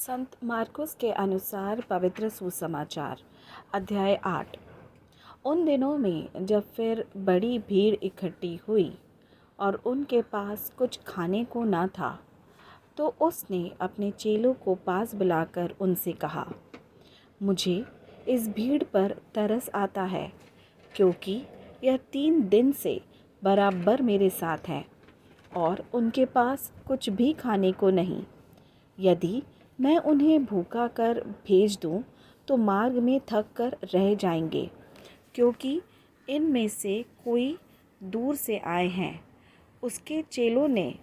संत मार्कुस के अनुसार पवित्र सुसमाचार अध्याय 8। उन दिनों में जब फिर बड़ी भीड़ इकट्ठी हुई और उनके पास कुछ खाने को ना था, तो उसने अपने चेलों को पास बुलाकर उनसे कहा, मुझे इस भीड़ पर तरस आता है, क्योंकि यह 3 दिन से बराबर मेरे साथ हैं और उनके पास कुछ भी खाने को नहीं। यदि मैं उन्हें भूखा कर भेज दूं, तो मार्ग में थक कर रह जाएंगे, क्योंकि इनमें से कोई दूर से आए हैं। उसके चेलों ने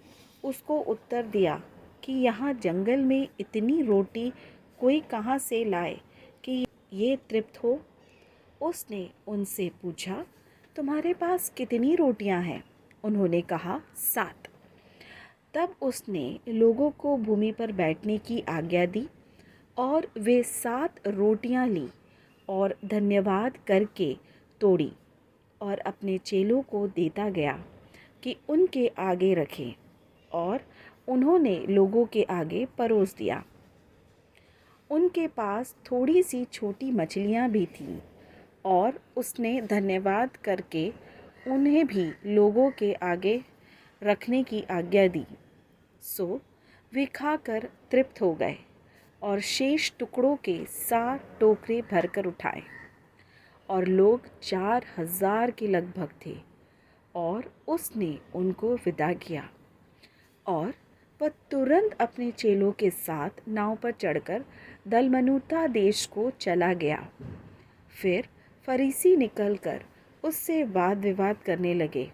उसको उत्तर दिया कि यहाँ जंगल में इतनी रोटी कोई कहाँ से लाए कि ये तृप्त हो। उसने उनसे पूछा, तुम्हारे पास कितनी रोटियां हैं? उन्होंने कहा, 7। तब उसने लोगों को भूमि पर बैठने की आज्ञा दी और वे 7 रोटियां ली और धन्यवाद करके तोड़ी और अपने चेलों को देता गया कि उनके आगे रखें, और उन्होंने लोगों के आगे परोस दिया। उनके पास थोड़ी सी छोटी मछलियां भी थीं और उसने धन्यवाद करके उन्हें भी लोगों के आगे रखने की आज्ञा दी। सो वे खाकर तृप्त हो गए और शेष टुकड़ों के 7 टोकरे भरकर उठाए, और लोग 4,000 के लगभग थे। और उसने उनको विदा किया और वह तुरंत अपने चेलों के साथ नाव पर चढ़कर दलमनूता देश को चला गया। फिर फरीसी निकलकर उससे वाद विवाद करने लगे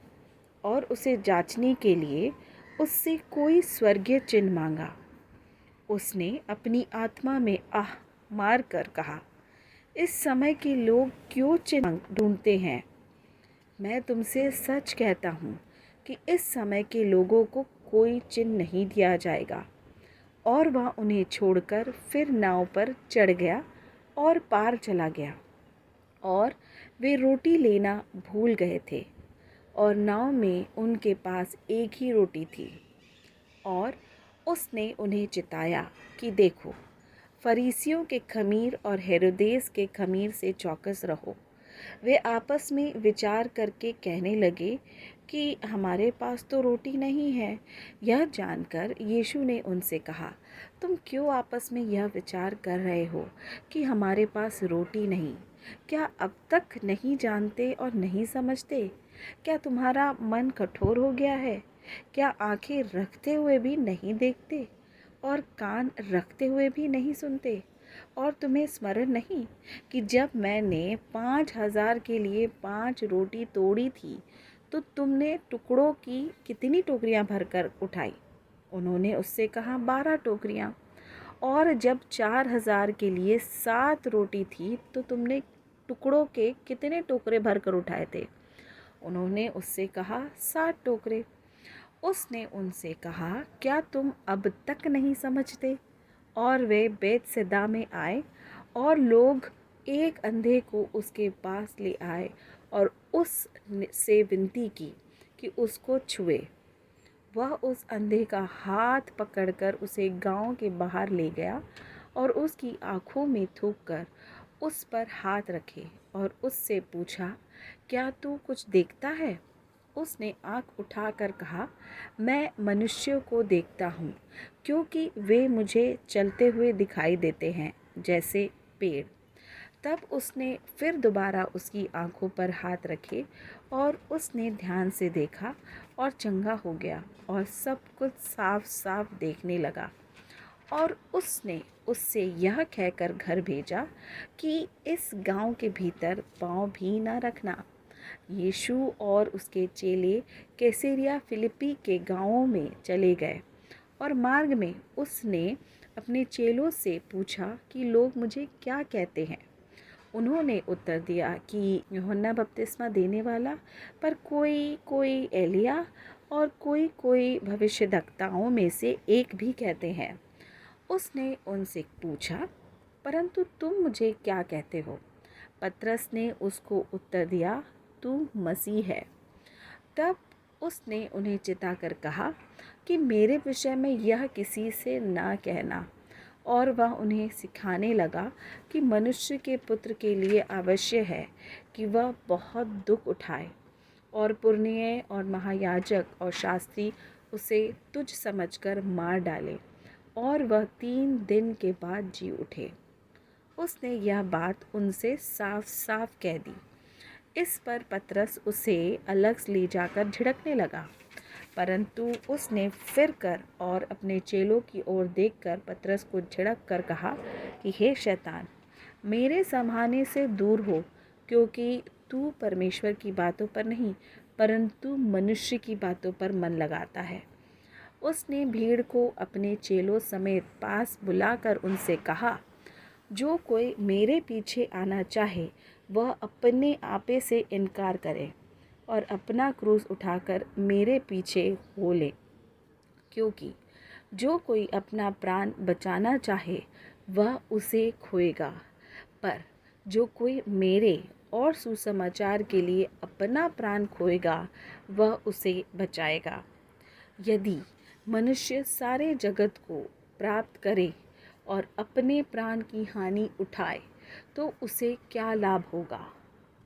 और उसे जांचने के लिए उससे कोई स्वर्गीय चिन्ह मांगा। उसने अपनी आत्मा में आह मार कर कहा, इस समय के लोग क्यों चिन्ह ढूंढते हैं? मैं तुमसे सच कहता हूँ कि इस समय के लोगों को कोई चिन्ह नहीं दिया जाएगा। और वह उन्हें छोड़कर फिर नाव पर चढ़ गया और पार चला गया। और वे रोटी लेना भूल गए थे, और नाव में उनके पास एक ही रोटी थी। और उसने उन्हें चिताया कि देखो, फरीसियों के खमीर और हेरोदेस के खमीर से चौकस रहो। वे आपस में विचार करके कहने लगे कि हमारे पास तो रोटी नहीं है। यह जानकर यीशु ने उनसे कहा, तुम क्यों आपस में यह विचार कर रहे हो कि हमारे पास रोटी नहीं? क्या अब तक नहीं जानते और नहीं समझते? क्या तुम्हारा मन कठोर हो गया है? क्या आंखें रखते हुए भी नहीं देखते और कान रखते हुए भी नहीं सुनते? और तुम्हें स्मरण नहीं कि जब मैंने 5,000 के लिए 5 रोटी तोड़ी थी, तो तुमने टुकड़ों की कितनी टोकरियां भरकर उठाई? उन्होंने उससे कहा, 12 टोकरियां। और जब 4,000 के लिए 7 रोटी थी, तो तुमने टुकड़ों के कितने टोकरे भरकर उठाए थे? उन्होंने उससे कहा, 7 टोकरे। उसने उनसे कहा, क्या तुम अब तक नहीं समझते? और वे बैतसैदा में आए, और लोग एक अंधे को उसके पास ले आए और उस से विनती की कि उसको छुए। वह उस अंधे का हाथ पकड़कर उसे गांव के बाहर ले गया और उसकी आंखों में थूककर उस पर हाथ रखे और उससे पूछा, क्या तू कुछ देखता है? उसने आंख उठाकर कहा, मैं मनुष्यों को देखता हूँ, क्योंकि वे मुझे चलते हुए दिखाई देते हैं जैसे पेड़। तब उसने फिर दोबारा उसकी आंखों पर हाथ रखे और उसने ध्यान से देखा और चंगा हो गया और सब कुछ साफ साफ देखने लगा। और उसने उससे यह कहकर घर भेजा कि इस गांव के भीतर पाँव भी न रखना। यीशु और उसके चेले कैसरिया फिलिप्पी के गांवों में चले गए, और मार्ग में उसने अपने चेलों से पूछा कि लोग मुझे क्या कहते हैं? उन्होंने उत्तर दिया कि यूहन्ना बपतिस्मा देने वाला, पर कोई कोई एलिया और कोई कोई भविष्यद्वक्ताओं में से एक भी कहते हैं। उसने उनसे पूछा, परंतु तुम मुझे क्या कहते हो? पतरस ने उसको उत्तर दिया, तू मसीह है। तब उसने उन्हें चिताकर कहा कि मेरे विषय में यह किसी से ना कहना। और वह उन्हें सिखाने लगा कि मनुष्य के पुत्र के लिए आवश्यक है कि वह बहुत दुख उठाए, और पुरनिये और महायाजक और शास्त्री उसे तुच्छ समझकर मार डाले, और वह 3 दिन के बाद जी उठे। उसने यह बात उनसे साफ साफ कह दी। इस पर पतरस उसे अलग ले जाकर झिड़कने लगा, परंतु उसने फिर कर और अपने चेलों की ओर देखकर पतरस को झिड़क कर कहा कि हे शैतान, मेरे समाने से दूर हो, क्योंकि तू परमेश्वर की बातों पर नहीं परंतु मनुष्य की बातों पर मन लगाता है। उसने भीड़ को अपने चेलों समेत पास बुलाकर उनसे कहा, जो कोई मेरे पीछे आना चाहे वह अपने आपे से इनकार करे और अपना क्रूस उठाकर मेरे पीछे हो ले। क्योंकि जो कोई अपना प्राण बचाना चाहे वह उसे खोएगा, पर जो कोई मेरे और सुसमाचार के लिए अपना प्राण खोएगा वह उसे बचाएगा। यदि मनुष्य सारे जगत को प्राप्त करे और अपने प्राण की हानि उठाए तो उसे क्या लाभ होगा,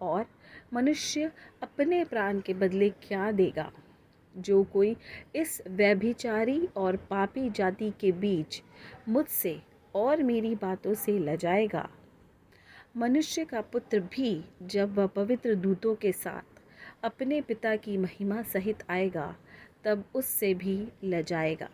और मनुष्य अपने प्राण के बदले क्या देगा। जो कोई इस व्यभिचारी और पापी जाति के बीच मुझसे और मेरी बातों से लजाएगा, मनुष्य का पुत्र भी जब वह पवित्र दूतों के साथ अपने पिता की महिमा सहित आएगा तब उससे भी लजाएगा।